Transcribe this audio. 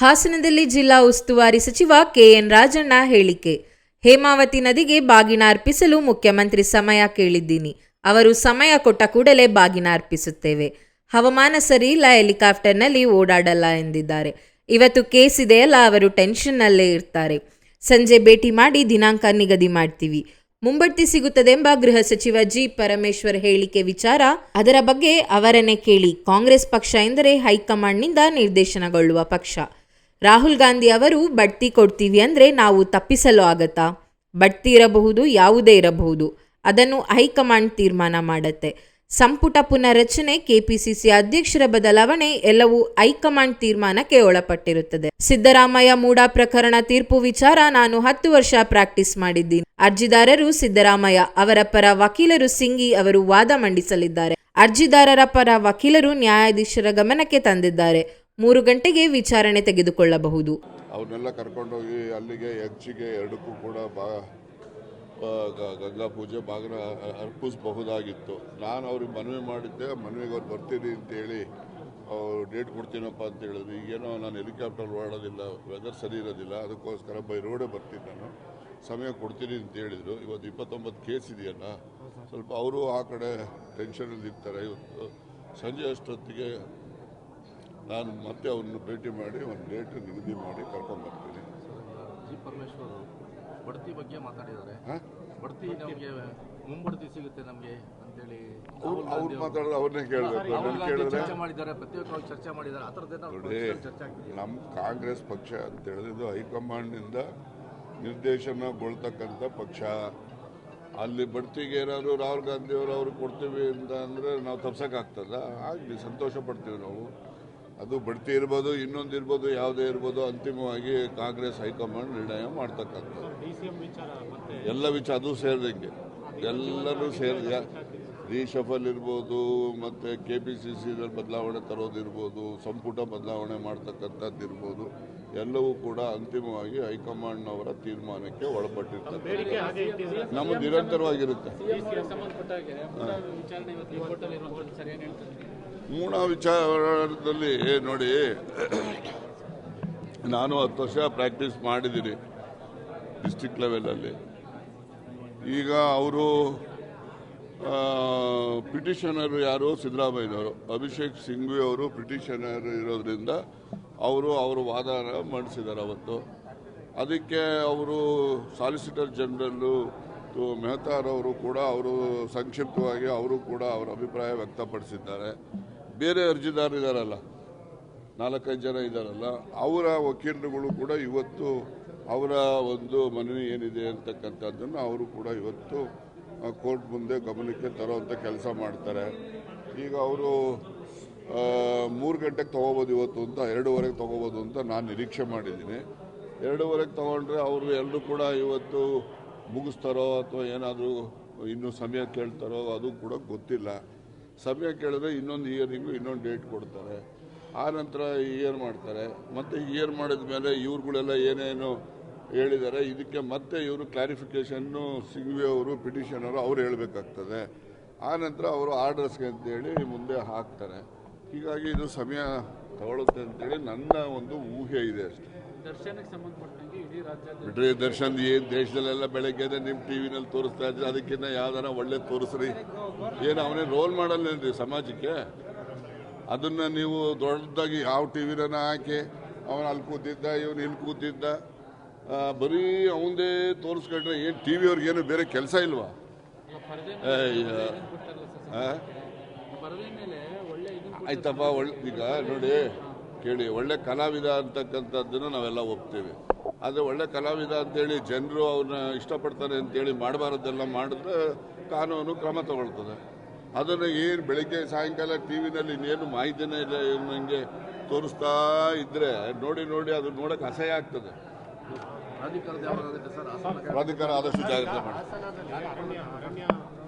ಹಾಸನದಲ್ಲಿ ಜಿಲ್ಲಾ ಉಸ್ತುವಾರಿ ಸಚಿವ ಕೆಎನ್ ರಾಜಣ್ಣ ಹೇಳಿಕೆ. ಹೇಮಾವತಿ ನದಿಗೆ ಬಾಗಿನ ಅರ್ಪಿಸಲು ಮುಖ್ಯಮಂತ್ರಿ ಸಮಯ ಕೇಳಿದ್ದೀನಿ. ಅವರು ಸಮಯ ಕೊಟ್ಟ ಕೂಡಲೇ ಬಾಗಿನ ಅರ್ಪಿಸುತ್ತೇವೆ. ಹವಾಮಾನ ಸರಿ ಇಲ್ಲ, ಹೆಲಿಕಾಪ್ಟರ್ನಲ್ಲಿ ಓಡಾಡಲ್ಲ ಎಂದಿದ್ದಾರೆ. ಇವತ್ತು ಕೇಸ್ ಇದೆಯಲ್ಲ, ಅವರು ಟೆನ್ಷನ್ನಲ್ಲೇ ಇರ್ತಾರೆ. ಸಂಜೆ ಭೇಟಿ ಮಾಡಿ ದಿನಾಂಕ ನಿಗದಿ ಮಾಡ್ತೀವಿ. ಮುಂಬಡ್ತಿ ಸಿಗುತ್ತದೆಂಬ ಗೃಹ ಸಚಿವ ಜಿ ಪರಮೇಶ್ವರ್ ಹೇಳಿಕೆ ವಿಚಾರ, ಅದರ ಬಗ್ಗೆ ಅವರನ್ನೇ ಕೇಳಿ. ಕಾಂಗ್ರೆಸ್ ಪಕ್ಷ ಎಂದರೆ ಹೈಕಮಾಂಡ್ನಿಂದ ನಿರ್ದೇಶನಗೊಳ್ಳುವ ಪಕ್ಷ. ರಾಹುಲ್ ಗಾಂಧಿ ಅವರು ಬಡ್ತಿ ಕೊಡ್ತೀವಿ ಅಂದರೆ ನಾವು ತಪ್ಪಿಸಲು ಆಗತ್ತಾ? ಬಡ್ತಿ ಇರಬಹುದು, ಯಾವುದೇ ಇರಬಹುದು, ಅದನ್ನು ಹೈಕಮಾಂಡ್ ತೀರ್ಮಾನ ಮಾಡುತ್ತೆ. ಸಂಪುಟ ಪುನರ್ರಚನೆ, ಕೆಪಿಸಿಸಿ ಅಧ್ಯಕ್ಷರ ಬದಲಾವಣೆ ಎಲ್ಲವೂ ಹೈಕಮಾಂಡ್ ತೀರ್ಮಾನಕ್ಕೆ ಒಳಪಟ್ಟಿರುತ್ತದೆ. ಸಿದ್ದರಾಮಯ್ಯ ಮೂಡಾ ಪ್ರಕರಣ ತೀರ್ಪು ವಿಚಾರ ನಾನು 10 ವರ್ಷ ಪ್ರಾಕ್ಟೀಸ್ ಮಾಡಿದ್ದೀನಿ. ಅರ್ಜಿದಾರರು ಸಿದ್ದರಾಮಯ್ಯ, ಅವರ ಪರ ವಕೀಲರು ಸಿಂಗಿ ಅವರು ವಾದ ಮಂಡಿಸಲಿದ್ದಾರೆ. ಅರ್ಜಿದಾರರ ಪರ ವಕೀಲರು ನ್ಯಾಯಾಧೀಶರ ಗಮನಕ್ಕೆ ತಂದಿದ್ದಾರೆ. 3 ಗಂಟೆಗೆ ವಿಚಾರಣೆ ತೆಗೆದುಕೊಳ್ಳಬಹುದು. ಅವನ್ನೆಲ್ಲ ಕರ್ಕೊಂಡೋಗಿ ಅಲ್ಲಿಗೆ ಹೆಜ್ಜಿಗೆ ಎರಡಕ್ಕೂ ಕೂಡ ಗಂಗಾ ಪೂಜೆ ಬಾಗಿನ ಅರ್ಪಿಸಬಹುದಾಗಿತ್ತು. ನಾನು ಅವ್ರಿಗೆ ಮನವಿ ಮಾಡಿದ್ದೆ. ಮನವಿಗೆ ಅವ್ರು ಬರ್ತೀನಿ ಅಂತೇಳಿ ಅವ್ರು ಡೇಟ್ ಕೊಡ್ತೀನಪ್ಪ ಅಂತ ಹೇಳಿದ್ರು. ಈಗೇನೋ ನಾನು ಹೆಲಿಕಾಪ್ಟರ್ ಓಡೋದಿಲ್ಲ, ವೆದರ್ ಸರಿ ಇರೋದಿಲ್ಲ, ಅದಕ್ಕೋಸ್ಕರ ಬೈ ರೋಡೇ ಬರ್ತೀನಿ, ನಾನು ಸಮಯ ಕೊಡ್ತೀನಿ ಅಂತ ಹೇಳಿದರು. ಇವತ್ತು 29 ಕೇಸ್ ಇದೆಯಲ್ಲ, ಸ್ವಲ್ಪ ಅವರು ಆ ಕಡೆ ಟೆನ್ಷನಲ್ಲಿ ಇರ್ತಾರೆ. ಇವತ್ತು ಸಂಜೆ ಅಷ್ಟೊತ್ತಿಗೆ ನಾನು ಮತ್ತೆ ಅವ್ರನ್ನ ಭೇಟಿ ಮಾಡಿ ಒಂದು ಡೇಟ್ ನಿಗದಿ ಮಾಡಿ ಕರ್ಕೊಂಡ್ಬರ್ತೀನಿ. ಜಿ ಪರಮೇಶ್ವರ್ ಬಡ್ತಿ ಬಗ್ಗೆ ಮಾತಾಡಿದ್ದಾರೆ. ಬಡ್ತಿ ನಮಗೆ ಮುಂಬಡ್ತಿ ಸಿಗುತ್ತೆ ನಮಗೆ ಅಂತೇಳಿ ಅವ್ರು ಮಾತಾಡೋದು ಅವ್ರನ್ನೇ ಕೇಳಬೇಕು. ಚರ್ಚೆ ಮಾಡಿದ್ದಾರೆ, ಪ್ರತ್ಯೇಕವಾಗಿ ಚರ್ಚೆ ಮಾಡಿದ್ದಾರೆ. ಆ ಥರದ್ದೇನೋ ನೋಡಿ, ನಮ್ಮ ಕಾಂಗ್ರೆಸ್ ಪಕ್ಷ ಅಂತ ಹೇಳಿದ್ದು ಹೈಕಮಾಂಡ್ನಿಂದ ನಿರ್ದೇಶನಗೊಳ್ತಕ್ಕಂಥ ಪಕ್ಷ. ಅಲ್ಲಿ ಬಡ್ತಿಗೆ ಏನಾದ್ರು ರಾಹುಲ್ ಗಾಂಧಿ ಅವರು ಕೊಡ್ತೀವಿ ಅಂತ ಅಂದರೆ ನಾವು ತಪ್ಸೋಕ್ಕಾಗ್ತದ? ಆಗಲಿ, ಸಂತೋಷ ಪಡ್ತೀವಿ ನಾವು. ಅದು ಬಡ್ತಿ ಇರ್ಬೋದು, ಇನ್ನೊಂದಿರ್ಬೋದು, ಯಾವುದೇ ಇರ್ಬೋದು, ಅಂತಿಮವಾಗಿ ಕಾಂಗ್ರೆಸ್ ಹೈಕಮಾಂಡ್ ನಿರ್ಣಯ ಮಾಡ್ತಕ್ಕಂಥದ್ದು. ಎಲ್ಲ ವಿಚಾರ ಅದು ಸೇರಿದಂಗೆ ಎಲ್ಲರೂ ಸೇರಿ ರೀಶಫಲ್ ಇರ್ಬೋದು, ಮತ್ತು KPCC ಬದಲಾವಣೆ ತರೋದಿರ್ಬೋದು, ಸಂಪುಟ ಬದಲಾವಣೆ ಮಾಡ್ತಕ್ಕಂಥದ್ದು ಇರ್ಬೋದು, ಎಲ್ಲವೂ ಕೂಡ ಅಂತಿಮವಾಗಿ ಹೈಕಮಾಂಡ್ನವರ ತೀರ್ಮಾನಕ್ಕೆ ಒಳಪಟ್ಟಿರ್ತದೆ. ನಮ್ಮ ನಿರಂತರವಾಗಿರುತ್ತೆ. ಮೂಢ ವಿಚಾರದಲ್ಲಿ ನೋಡಿ, ನಾನು 10 ವರ್ಷ ಪ್ರಾಕ್ಟೀಸ್ ಮಾಡಿದ್ದೀನಿ ಡಿಸ್ಟ್ರಿಕ್ಟ್ ಲೆವೆಲಲ್ಲಿ. ಈಗ ಅವರು ಪಿಟಿಷನರು ಯಾರು? ಸಿದ್ದರಾಮಯ್ಯನವರು. ಅಭಿಷೇಕ್ ಸಿಂಘ್ವಿ ಅವರು ಪಿಟಿಷನರ್ ಇರೋದ್ರಿಂದ ಅವರು ವಾದನ ಮಂಡಿಸಿದ್ದಾರೆ ಅವತ್ತು. ಅದಕ್ಕೆ ಅವರು ಸಾಲಿಸಿಟರ್ ಜನರಲ್ಲು ಮೆಹತಾರವರು ಕೂಡ ಅವರು ಸಂಕ್ಷಿಪ್ತವಾಗಿ ಅವರು ಕೂಡ ಅವರ ಅಭಿಪ್ರಾಯ ವ್ಯಕ್ತಪಡಿಸಿದ್ದಾರೆ. ಬೇರೆ ಅರ್ಜಿದಾರರಿದ್ದಾರಲ್ಲ, 4-5 ಜನ ಇದ್ದಾರಲ್ಲ, ಅವರ ವಕೀಲರುಗಳು ಕೂಡ ಇವತ್ತು ಅವರ ಒಂದು ಮನವಿ ಏನಿದೆ ಅಂತಕ್ಕಂಥದ್ದನ್ನು ಅವರು ಕೂಡ ಇವತ್ತು ಕೋರ್ಟ್ ಮುಂದೆ ಗಮನಕ್ಕೆ ತರುವಂಥ ಕೆಲಸ ಮಾಡ್ತಾರೆ. ಈಗ ಅವರು 3 ಗಂಟೆಗೆ ತೊಗೋಬೋದು ಇವತ್ತು ಅಂತ, 2:15 ತೊಗೋಬೋದು ಅಂತ ನಾನು ನಿರೀಕ್ಷೆ ಮಾಡಿದ್ದೀನಿ. 2:15 ತೊಗೊಂಡ್ರೆ ಅವರು ಎಲ್ಲರೂ ಕೂಡ ಇವತ್ತು ಮುಗಿಸ್ತಾರೋ ಅಥವಾ ಏನಾದರೂ ಇನ್ನೂ ಸಮಯ ಕೇಳ್ತಾರೋ ಅದು ಕೂಡ ಗೊತ್ತಿಲ್ಲ. ಸಮಯ ಕೇಳಿದ್ರೆ ಇನ್ನೊಂದು ಇಯರಿಂಗು ಇನ್ನೊಂದು ಡೇಟ್ ಕೊಡ್ತಾರೆ. ಆ ನಂತರ ಇಯರ್ ಮಾಡ್ತಾರೆ. ಮತ್ತು ಇಯರ್ ಮಾಡಿದ ಮೇಲೆ ಇವ್ರುಗಳೆಲ್ಲ ಏನೇನು ಹೇಳಿದ್ದಾರೆ ಇದಕ್ಕೆ ಮತ್ತೆ ಇವರು ಕ್ಲಾರಿಫಿಕೇಷನ್ನು ಸಿಂಘ್ವಿ ಅವರು ಪಿಟಿಷನರು ಅವ್ರು ಹೇಳಬೇಕಾಗ್ತದೆ. ಆ ನಂತರ ಅವರು ಆರ್ಡರ್ಸ್ಗೆ ಅಂತೇಳಿ ಮುಂದೆ ಹಾಕ್ತಾರೆ. ಹೀಗಾಗಿ ಇದು ಸಮಯ ತಗೊಳುತ್ತೆ ಅಂತೇಳಿ ನನ್ನ ಒಂದು ಊಹೆ ಇದೆ ಅಷ್ಟೇ. ದರ್ಶನಕ್ಕೆ ಸಂಬಂಧಪಟ್ಟಂಗೆ ಇಡೀ ರಾಜ್ಯದ ಬಿಡ್ರಿ, ದರ್ಶನ್ ಏನು ದೇಶದಲ್ಲೆಲ್ಲ ಬೆಳಗ್ಗೆನೆ ನಿಮ್ಮ TV-ನಲ್ಲಿ ತೋರಿಸ್ತಾ ಇದ್ರೆ ಅದಕ್ಕಿಂತ ಯಾವ್ದಾರ ಒಳ್ಳೆ ತೋರಿಸ್ರಿ. ಏನು ಅವನೇ ರೋಲ್ ಮಾಡಲ್ಲೇನ್ರಿ ಸಮಾಜಕ್ಕೆ? ಅದನ್ನು ನೀವು ದೊಡ್ಡದಾಗಿ ಯಾವ TV-ನ ಹಾಕಿ ಅವನು ಅಲ್ಲಿ ಕೂತಿದ್ದ, ಇವನು ಇಲ್ಲಿ ಕೂತಿದ್ದ, ಬರೀ ಅವನದೇ ತೋರಿಸ್ಕೊಂಡ್ರೆ ಏನು TV ಅವ್ರಿಗೆ ಏನು ಬೇರೆ ಕೆಲಸ ಇಲ್ವಾ? ಆಯ್ತಪ್ಪ, ಈಗ ನೋಡಿ ಕೇಳಿ, ಒಳ್ಳೆ ಕಲಾವಿದ ಅಂತಕ್ಕಂಥದ್ದನ್ನು ನಾವೆಲ್ಲ ಒಪ್ತೇವೆ. ಆದರೆ ಒಳ್ಳೆ ಕಲಾವಿದ ಅಂತೇಳಿ ಜನರು ಅವನ್ನ ಇಷ್ಟಪಡ್ತಾರೆ ಅಂತೇಳಿ ಮಾಡಬಾರ್ದೆಲ್ಲ ಮಾಡಿದ್ರೆ ಕಾನೂನು ಕ್ರಮ ತಗೊಳ್ತದೆ. ಅದನ್ನು ಏನು ಬೆಳಗ್ಗೆ ಸಾಯಂಕಾಲ TV-ನಲ್ಲಿ ಇನ್ನೇನು ಮಾಹಿತಿನೇ ಇಲ್ಲ ನನಗೆ ತೋರಿಸ್ತಾ ಇದ್ದರೆ ನೋಡಿ ಅದು ನೋಡೋಕೆ ಅಸಹ್ಯ ಆಗ್ತದೆ. ಪ್ರಾಧಿಕಾರ ಆದಷ್ಟು ಜಾಗ್ರತೆ ಮಾಡಿ.